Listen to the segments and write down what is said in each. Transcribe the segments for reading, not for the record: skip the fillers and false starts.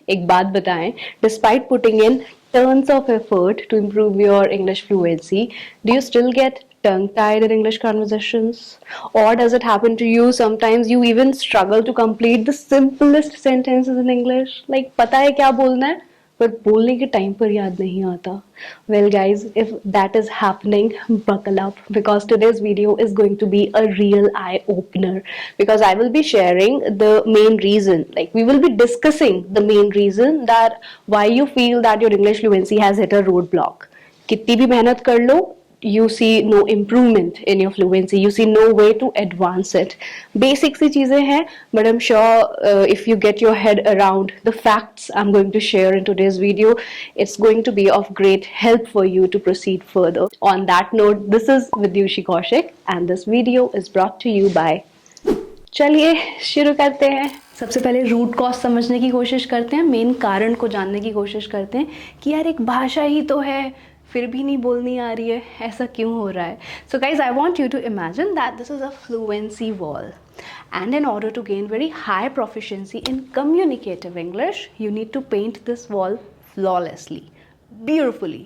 एक बात बताएं, despite putting in tons of effort to improve your English fluency, do you still get tongue tied in English conversations? Or does it happen to you sometimes you even struggle to complete the simplest sentences in English? Like, पता है क्या बोलना है पर बोलने के time पर याद नहीं आता. Well guys, if that is happening, buckle up because today's video is going to be a real eye opener, because I will be sharing the main reason, like we will be discussing the main reason that why you feel that your English fluency has hit a roadblock. कितनी भी मेहनत कर लो, you see no improvement in your fluency, you see no way to advance it. Basic सी चीजें हैं, but I'm sure if you get your head around the facts I'm going to share in today's video, it's going to be of great help for you to proceed further. On that note, this is Vidyushi Kaushik and this video is brought to you by. चलिए शुरू करते हैं. सबसे पहले root cause समझने की कोशिश करते हैं, मेन कारण को जानने की कोशिश करते हैं कि यार एक भाषा ही तो है, फिर भी नहीं बोलनी आ रही है, ऐसा क्यों हो रहा है. So guys, I want you to imagine that this is a fluency wall, and in order to gain very high proficiency in communicative English, you need to paint this wall flawlessly, beautifully,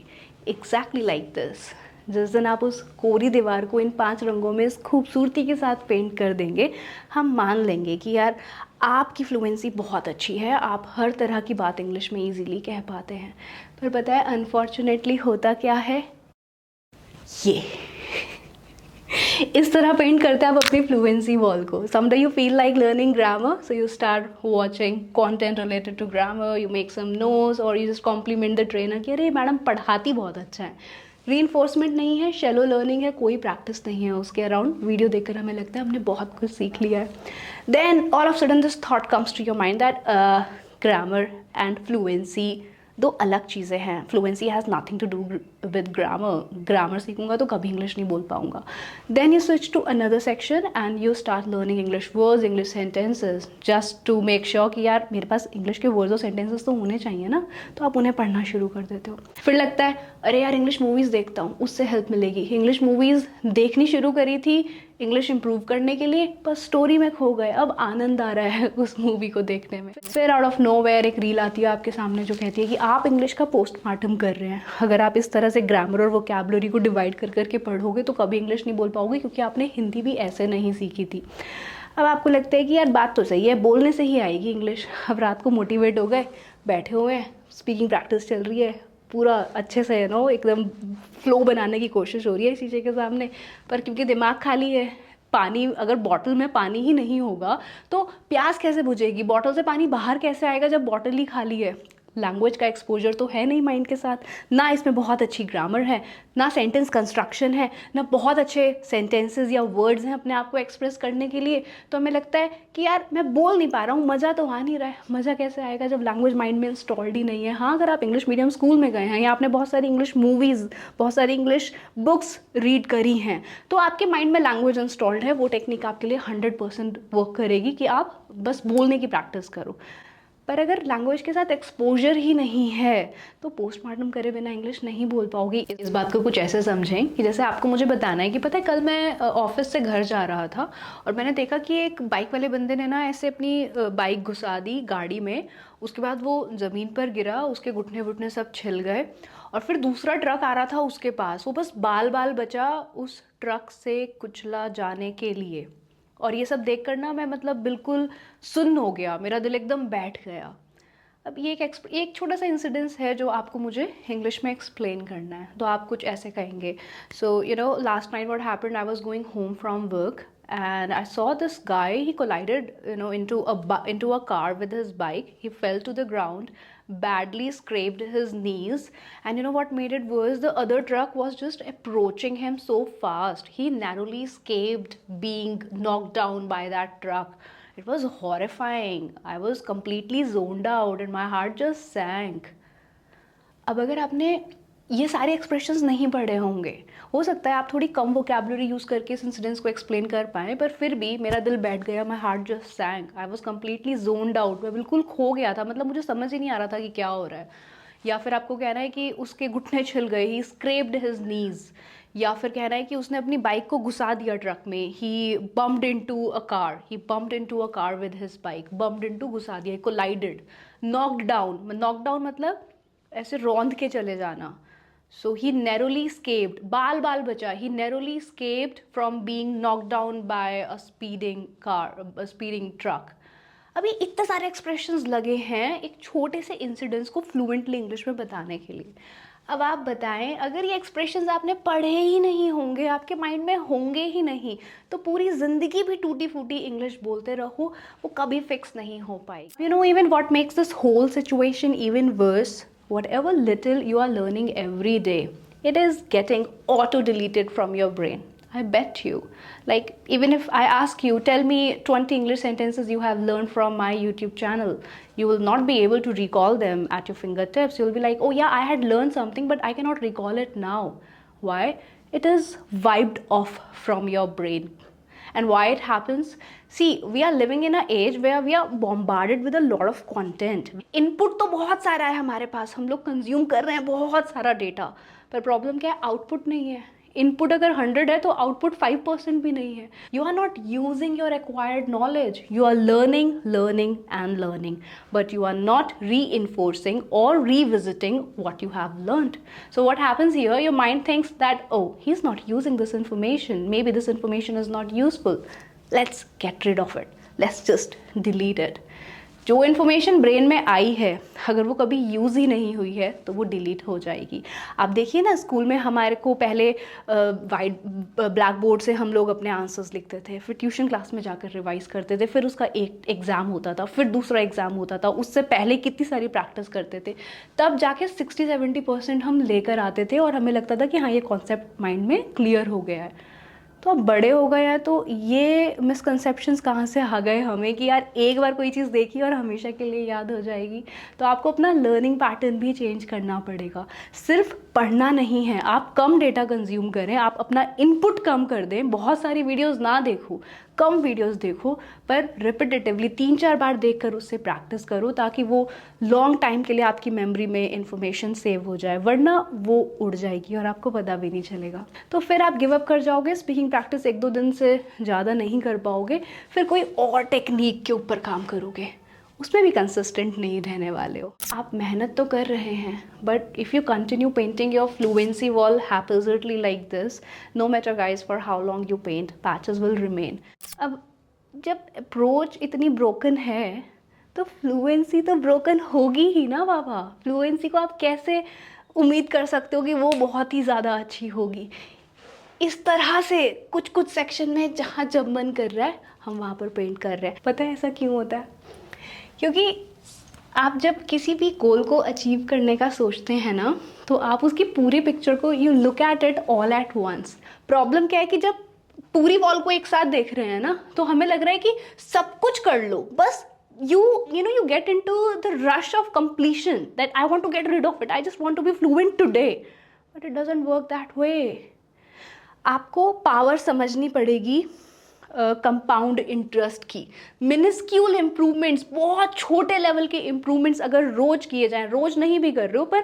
exactly like this. जिस दिन आप उस कोरी दीवार को इन 5 रंगों में इस खूबसूरती के साथ पेंट कर देंगे, हम मान लेंगे कि यार आपकी फ्लुएंसी बहुत अच्छी है, आप हर तरह की बात इंग्लिश में इजीली कह पाते हैं. पर पता है अनफॉर्चुनेटली होता क्या है, ये इस तरह पेंट करते हैं आप अपनी फ्लुएंसी वॉल को. Someday you feel like learning grammar, so you start watching content related to grammar, you make some notes और you just compliment the trainer कि अरे मैडम पढ़ाती बहुत अच्छा है. रीइंफोर्समेंट नहीं है, शेलो लर्निंग है, कोई प्रैक्टिस नहीं है उसके अराउंड. वीडियो देखकर हमें लगता है हमने बहुत कुछ सीख लिया है. Then all of sudden this thought comes to your mind that grammar and fluency दो अलग चीज़ें हैं. Fluency has nothing to do with grammar. Grammar सीखूंगा तो कभी इंग्लिश नहीं बोल पाऊंगा. Then you switch to another section and you start learning English words, English sentences, just to make sure कि यार मेरे पास इंग्लिश के वर्ड्स और सेंटेंसेस तो होने चाहिए ना. तो आप उन्हें पढ़ना शुरू कर देते हो. फिर लगता है अरे यार इंग्लिश मूवीज़ देखता हूँ, उससे हेल्प मिलेगी. इंग्लिश मूवीज़ देखनी शुरू करी थी इंग्लिश इंप्रूव करने के लिए, पर स्टोरी में खो गए. अब आनंद आ रहा है उस मूवी को देखने में. फिर आउट ऑफ नोवेयर एक रील आती है आपके सामने जो कहती है कि आप इंग्लिश का पोस्टमार्टम कर रहे हैं. अगर आप इस तरह से ग्रामर और वोकैबुलरी को डिवाइड कर करके पढ़ोगे तो कभी इंग्लिश नहीं बोल पाओगे, क्योंकि आपने हिंदी भी ऐसे नहीं सीखी थी. अब आपको लगता है कि यार बात तो सही है, बोलने से ही आएगी इंग्लिश. अब रात को मोटिवेट हो गए, बैठे हुए हैं, स्पीकिंग प्रैक्टिस चल रही है, पूरा अच्छे से एकदम फ्लो बनाने की कोशिश हो रही है शीशे के सामने. पर क्योंकि दिमाग खाली है, पानी अगर बॉटल में पानी ही नहीं होगा तो प्यास कैसे बुझेगी, बॉटल से पानी बाहर कैसे आएगा जब बॉटल ही खाली है. लैंग्वेज का एक्सपोजर तो है नहीं माइंड के साथ, ना इसमें बहुत अच्छी ग्रामर है, ना सेंटेंस कंस्ट्रक्शन है, ना बहुत अच्छे सेंटेंसेस या वर्ड्स हैं अपने आप को एक्सप्रेस करने के लिए. तो हमें लगता है कि यार मैं बोल नहीं पा रहा हूँ, मज़ा तो आ नहीं रहा है. मज़ा कैसे आएगा जब लैंग्वेज माइंड में इंस्टॉल्ड ही नहीं है. हाँ, अगर आप इंग्लिश मीडियम स्कूल में गए हैं या आपने बहुत सारी इंग्लिश मूवीज़, बहुत सारी इंग्लिश बुक्स रीड करी हैं, तो आपके माइंड में लैंग्वेज इंस्टॉल्ड है. वो टेक्निक आपके लिए 100% वर्क करेगी कि आप बस बोलने की प्रैक्टिस करो. पर अगर लैंग्वेज के साथ एक्सपोजर ही नहीं है तो पोस्टमार्टम करे बिना इंग्लिश नहीं बोल पाओगी. इस बात को कुछ ऐसे समझें कि जैसे आपको मुझे बताना है कि पता है कल मैं ऑफिस से घर जा रहा था और मैंने देखा कि एक बाइक वाले बंदे ने ना ऐसे अपनी बाइक घुसा दी गाड़ी में. उसके बाद वो ज़मीन पर गिरा, उसके घुटने वुटने सब छिल गए. और फिर दूसरा ट्रक आ रहा था उसके पास, वो बस बाल बाल बचा उस ट्रक से कुचला जाने के लिए. और ये सब देख कर ना मैं बिल्कुल सुन्न हो गया, मेरा दिल एकदम बैठ गया. अब ये एक छोटा सा इंसिडेंस है जो आपको मुझे इंग्लिश में एक्सप्लेन करना है. तो आप कुछ ऐसे कहेंगे, so last night what happened, I was going home from work and I saw this guy. He collided into a car with his bike. He fell to the ground, badly scraped his knees, and you know what made it worse, the other truck was just approaching him so fast. He narrowly escaped being knocked down by that truck. It was horrifying. I was completely zoned out and my heart just sank. अब अगर आपने ये सारे expressions नहीं पढ़े होंगे, हो सकता है आप थोड़ी कम वोकैबुलरी यूज़ करके इस इंसिडेंस को एक्सप्लेन कर पाएँ, पर फिर भी मेरा दिल बैठ गया. My heart just sank. I was completely zoned out. मैं बिल्कुल खो गया था, मुझे समझ ही नहीं आ रहा था कि क्या हो रहा है. या फिर आपको कहना है कि उसके घुटने छिल गए, ही स्क्रेप्ड हिज नीज. या फिर कहना है कि उसने अपनी बाइक को घुसा दिया ट्रक में, he bumped into a car with his bike. Bumped into घुसा दिया, कोलाइडेड. नॉक डाउन मतलब ऐसे रौंद के चले जाना. सो ही नैरोली स्केप्ड, बाल बाल बचा, he narrowly escaped from being knock down by a speeding truck. अभी इतने सारे एक्सप्रेशंस लगे हैं एक छोटे से इंसिडेंट्स को फ्लुएंटली इंग्लिश में बताने के लिए. अब आप बताएं, अगर ये एक्सप्रेशंस आपने पढ़े ही नहीं होंगे, आपके माइंड में होंगे ही नहीं, तो पूरी ज़िंदगी भी टूटी फूटी इंग्लिश बोलते रहो, वो कभी फिक्स नहीं हो पाएगी. You know even what makes this whole situation even worse, whatever little you are learning every day, it is getting auto deleted from your brain. I bet you. Like, even if I ask you, tell me 20 English sentences you have learned from my YouTube channel, you will not be able to recall them at your fingertips. You'll be like, oh yeah, I had learned something, but I cannot recall it now. Why? It is wiped off from your brain. And why it happens? See, we are living in an age where we are bombarded with a lot of content. Input तो बहुत सारा है हमारे पास, हम लोग consume कर रहे हैं बहुत सारा डेटा, पर प्रॉब्लम क्या है? आउटपुट नहीं है. इनपुट अगर 100 है तो आउटपुट 5% भी नहीं है. You are not using your acquired knowledge. You are learning and learning, but you are not reinforcing or revisiting what you have learned. So what happens here, your mind thinks that, oh, he's not using this information, maybe this information is not useful, let's get rid of it, let's just delete it. जो information brain में आई है, अगर वो कभी use ही नहीं हुई है तो वो डिलीट हो जाएगी. आप देखिए ना, स्कूल में हमारे को पहले वाइट ब्लैक बोर्ड से हम लोग अपने आंसर्स लिखते थे, फिर ट्यूशन क्लास में जाकर रिवाइज करते थे, फिर उसका एक एग्ज़ाम होता था, फिर दूसरा एग्ज़ाम होता था, उससे पहले कितनी सारी प्रैक्टिस करते थे, तब जाके 60-70% हम लेकर आते थे और हमें लगता था कि हाँ, ये कॉन्सेप्ट माइंड में क्लियर हो गया है. तो अब बड़े हो गए हैं तो ये मिसकंसेप्शंस कहाँ से आ गए हमें कि यार एक बार कोई चीज़ देखी और हमेशा के लिए याद हो जाएगी. तो आपको अपना लर्निंग पैटर्न भी चेंज करना पड़ेगा. सिर्फ पढ़ना नहीं है, आप कम डेटा कंज्यूम करें, आप अपना इनपुट कम कर दें, बहुत सारी वीडियोस ना देखो, कम वीडियोस देखो, पर रिपीटेटिवली 3-4 बार देखकर उससे प्रैक्टिस करो ताकि वो लॉन्ग टाइम के लिए आपकी मेमोरी में इंफॉर्मेशन सेव हो जाए, वरना वो उड़ जाएगी और आपको पता भी नहीं चलेगा. तो फिर आप गिव अप कर जाओगे, स्पीकिंग प्रैक्टिस 1-2 दिन से ज़्यादा नहीं कर पाओगे, फिर कोई और टेक्निक के ऊपर काम करोगे, उसमें भी कंसिस्टेंट नहीं रहने वाले हो. आप मेहनत तो कर रहे हैं, but if you continue painting your fluency wall haphazardly like this, no matter guys for how long you paint, patches will remain. अब जब अप्रोच इतनी ब्रोकन है तो फ्लुएंसी तो ब्रोकन होगी ही ना बाबा. फ्लुएंसी को आप कैसे उम्मीद कर सकते हो कि वो बहुत ही ज़्यादा अच्छी होगी? इस तरह से कुछ कुछ सेक्शन में जहाँ जब मन कर रहा है हम वहाँ पर पेंट कर रहे हैं. पता है ऐसा क्यों होता है? क्योंकि आप जब किसी भी गोल को अचीव करने का सोचते हैं ना, तो आप उसकी पूरी पिक्चर को you look at it all at once. Problem क्या है कि जब पूरी वॉल को एक साथ देख रहे हैं ना, तो हमें लग रहा है कि सब कुछ कर लो, बस you get into the rush of completion that I want to get rid of it, I just want to be fluent today, but it doesn't work that way. आपको पावर समझनी पड़ेगी कंपाउंड इंटरेस्ट की. Minuscule improvements, बहुत छोटे level के improvements अगर रोज किए जाएं, रोज नहीं भी कर रहे हो पर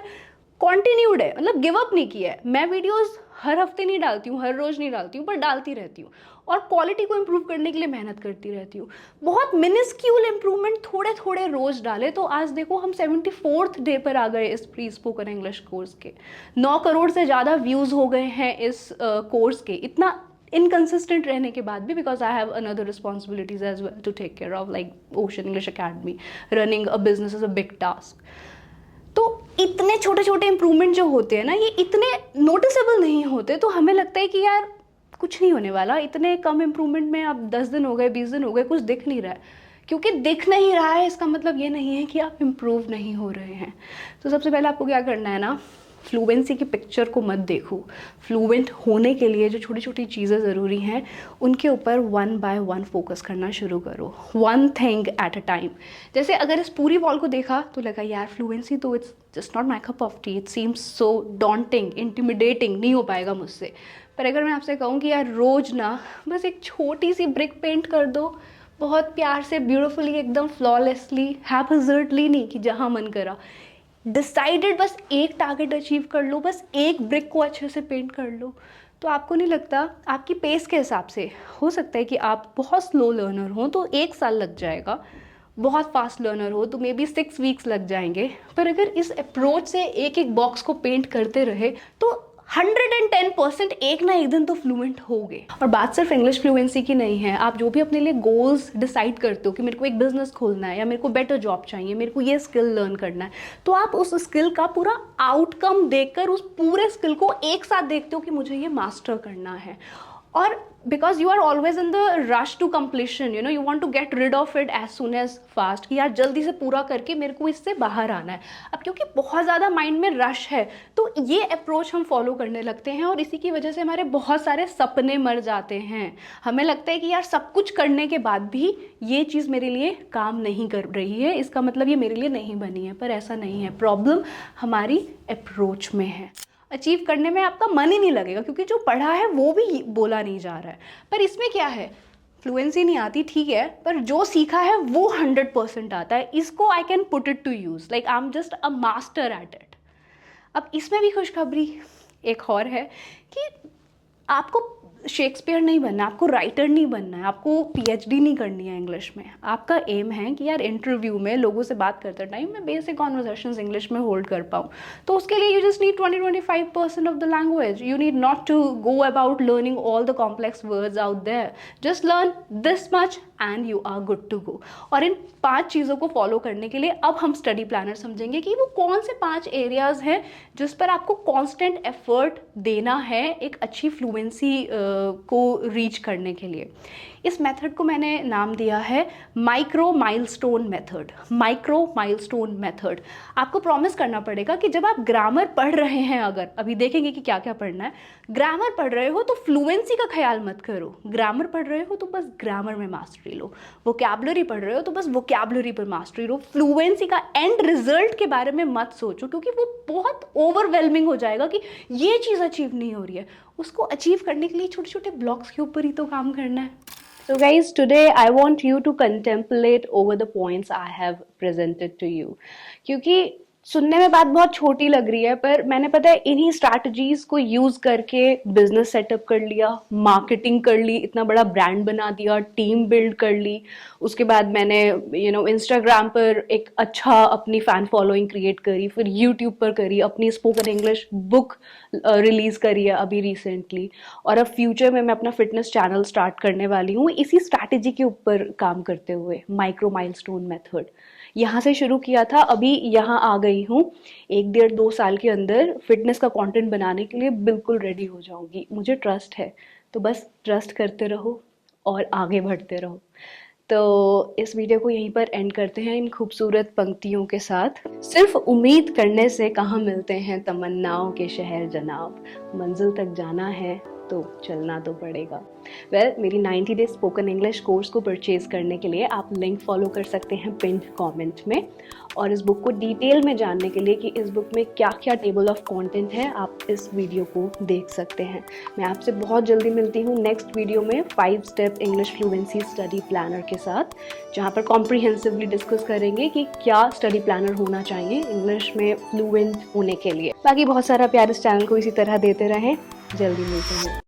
कॉन्टिन्यूड है, मतलब गिव अप नहीं किया है. मैं वीडियोस हर हफ्ते नहीं डालती हूँ, हर रोज नहीं डालती हूँ, पर डालती रहती हूँ और क्वालिटी को इम्प्रूव करने के लिए मेहनत करती रहती हूँ. बहुत मिनिस्क्यूल इम्प्रूवमेंट थोड़े थोड़े रोज डाले तो आज देखो हम 74th डे पर आ गए इस प्री स्पोकन इंग्लिश कोर्स के. 9 करोड़ से ज़्यादा व्यूज़ हो गए हैं इस कोर्स के. इतना इनकन्सिस्टेंट रहने के बाद भी, because I have another responsibilities as well to take care of, like Ocean English Academy, running a business is a big task. तो इतने छोटे छोटे इंप्रूवमेंट जो होते हैं ना, ये इतने नोटिसेबल नहीं होते, तो हमें लगता है कि यार कुछ नहीं होने वाला. इतने कम इंप्रूवमेंट में अब 10 दिन हो गए, 20 दिन हो गए, कुछ दिख नहीं रहा है. क्योंकि दिख नहीं रहा है इसका मतलब ये नहीं है कि आप इम्प्रूव नहीं हो रहे हैं. तो सबसे पहले आपको क्या करना है ना, फ्लुएंसी की पिक्चर को मत देखो. फ्लुएंट होने के लिए जो छोटी छोटी चीज़ें ज़रूरी हैं उनके ऊपर 1 by 1 फोकस करना शुरू करो. 1 थिंग एट अ टाइम. जैसे अगर इस पूरी वॉल को देखा तो लगा यार फ्लुएंसी तो it's just not my cup of T, it seems so daunting, intimidating, नहीं हो पाएगा मुझसे. पर अगर मैं आपसे कहूँ कि यार रोज़ ना बस एक छोटी सी ब्रिक पेंट कर दो, बहुत प्यार से, ब्यूटिफुली, एकदम फ्लॉलेसली, हैपहज़र्डली नहीं कि जहाँ मन करा, डिसाइडेड, बस एक टारगेट अचीव कर लो, बस एक ब्रिक को अच्छे से पेंट कर लो, तो आपको नहीं लगता, आपकी पेस के हिसाब से हो सकता है कि आप बहुत स्लो लर्नर हो तो 1 साल लग जाएगा, बहुत फास्ट लर्नर हो तो मे बी 6 वीक्स लग जाएंगे, पर अगर इस अप्रोच से एक एक बॉक्स को पेंट करते रहे तो 110% एक ना एक दिन तो फ्लुएंट हो गए। और बात सिर्फ इंग्लिश फ्लुएंसी की नहीं है, आप जो भी अपने लिए गोल्स डिसाइड करते हो कि मेरे को एक बिजनेस खोलना है या मेरे को बेटर जॉब चाहिए, मेरे को ये स्किल लर्न करना है, तो आप उस स्किल का पूरा आउटकम देखकर उस पूरे स्किल को एक साथ देखते हो कि मुझे ये मास्टर करना है। और because you are always in the rush to completion, you want to get rid of it as soon as fast, कि यार जल्दी से पूरा करके मेरे को इससे बाहर आना है। अब क्योंकि बहुत ज़्यादा माइंड में रश है तो ये अप्रोच हम फॉलो करने लगते हैं, और इसी की वजह से हमारे बहुत सारे सपने मर जाते हैं। हमें लगता है कि यार सब कुछ करने के बाद भी ये चीज़ मेरे लिए काम नहीं कर रही है, इसका मतलब ये मेरे लिए नहीं बनी है, पर ऐसा नहीं है। प्रॉब्लम हमारी अप्रोच में है। अचीव करने में आपका मन ही नहीं लगेगा क्योंकि जो पढ़ा है वो भी बोला नहीं जा रहा है। पर इसमें क्या है, फ्लुएंसी नहीं आती ठीक है, पर जो सीखा है वो 100% आता है। इसको I can put it to use, like I am just a master at it. अब इसमें भी खुशखबरी एक और है कि आपको शेक्सपियर नहीं बनना, आपको राइटर नहीं बनना है, आपको पीएचडी नहीं करनी है इंग्लिश में। आपका एम है कि यार इंटरव्यू में लोगों से बात करते टाइम मैं बेसिक कॉन्वर्सेशंस इंग्लिश में होल्ड कर पाऊँ। तो उसके लिए you just need 20-25% of the language. You need not to go about learning all the complex words out there, just learn this much and you are good to go. और इन 5 चीज़ों को फॉलो करने के लिए अब हम स्टडी प्लानर समझेंगे कि वो कौन से 5 एरियाज़ हैं जिस पर आपको कॉन्स्टेंट एफर्ट देना है एक अच्छी फ्लुएंसी को रीच करने के लिए। इस मेथड को मैंने नाम दिया है micro milestone method. Micro milestone method. आपको प्रॉमिस करना पड़ेगा कि जब आप ग्रामर पढ़ रहे हैं, अगर अभी देखेंगे कि क्या क्या पढ़ना है, ग्रामर पढ़ रहे हो तो फ्लुएंसी का ख्याल मत करो। ग्रामर पढ़ रहे हो तो बस ग्रामर में मास्टरी लो, वोकैबुलरी पढ़ रहे हो तो बस वोकैबुलरी पर मास्टरी लो। फ्लुएंसी का एंड रिजल्ट के बारे में मत सोचो क्योंकि वो बहुत ओवरवेलमिंग हो जाएगा कि ये चीज़ अचीव नहीं हो रही है। उसको अचीव करने के लिए छोटे छोटे ब्लॉक्स के ऊपर ही तो काम करना है। So guys, today I want you to contemplate over the points I have presented to you. क्योंकि सुनने में बात बहुत छोटी लग रही है, पर मैंने पता है इन्हीं स्ट्रैटेजीज को यूज करके बिजनेस सेटअप कर लिया, मार्केटिंग कर ली, इतना बड़ा ब्रांड बना दिया, टीम बिल्ड कर ली। उसके बाद मैंने इंस्टाग्राम पर एक अच्छा अपनी फैन फॉलोइंग क्रिएट करी, फिर यूट्यूब पर करी, अपनी स्पोकन इंग्लिश बुक रिलीज करी है अभी रिसेंटली, और अब फ्यूचर में मैं अपना फिटनेस चैनल स्टार्ट करने वाली हूँ इसी स्ट्रैटेजी के ऊपर काम करते हुए। माइक्रो माइलस्टोन मेथड यहाँ से शुरू किया था, अभी यहाँ आ गई हूँ। 1-1.5-2 साल के अंदर फिटनेस का कंटेंट बनाने के लिए बिल्कुल रेडी हो जाऊँगी। मुझे ट्रस्ट है, तो बस ट्रस्ट करते रहो और आगे बढ़ते रहो। तो इस वीडियो को यहीं पर एंड करते हैं इन खूबसूरत पंक्तियों के साथ। सिर्फ उम्मीद करने से कहाँ मिलते हैं तमन्नाओं के शहर जनाब, मंजिल तक जाना है तो चलना तो पड़ेगा। मेरी 90 डेज स्पोकन इंग्लिश कोर्स को परचेज करने के लिए आप लिंक फॉलो कर सकते हैं पिन कमेंट में, और इस बुक को डिटेल में जानने के लिए कि इस बुक में क्या क्या टेबल ऑफ कंटेंट है आप इस वीडियो को देख सकते हैं। मैं आपसे बहुत जल्दी मिलती हूँ नेक्स्ट वीडियो में 5 step English fluency study planner के साथ, जहाँ पर कॉम्प्रिहेंसिवली डिस्कस करेंगे कि क्या स्टडी प्लानर होना चाहिए इंग्लिश में फ्लुएंट होने के लिए। बाकी बहुत सारा प्यार इस चैनल को इसी तरह देते रहें। जल्दी मिलते हैं।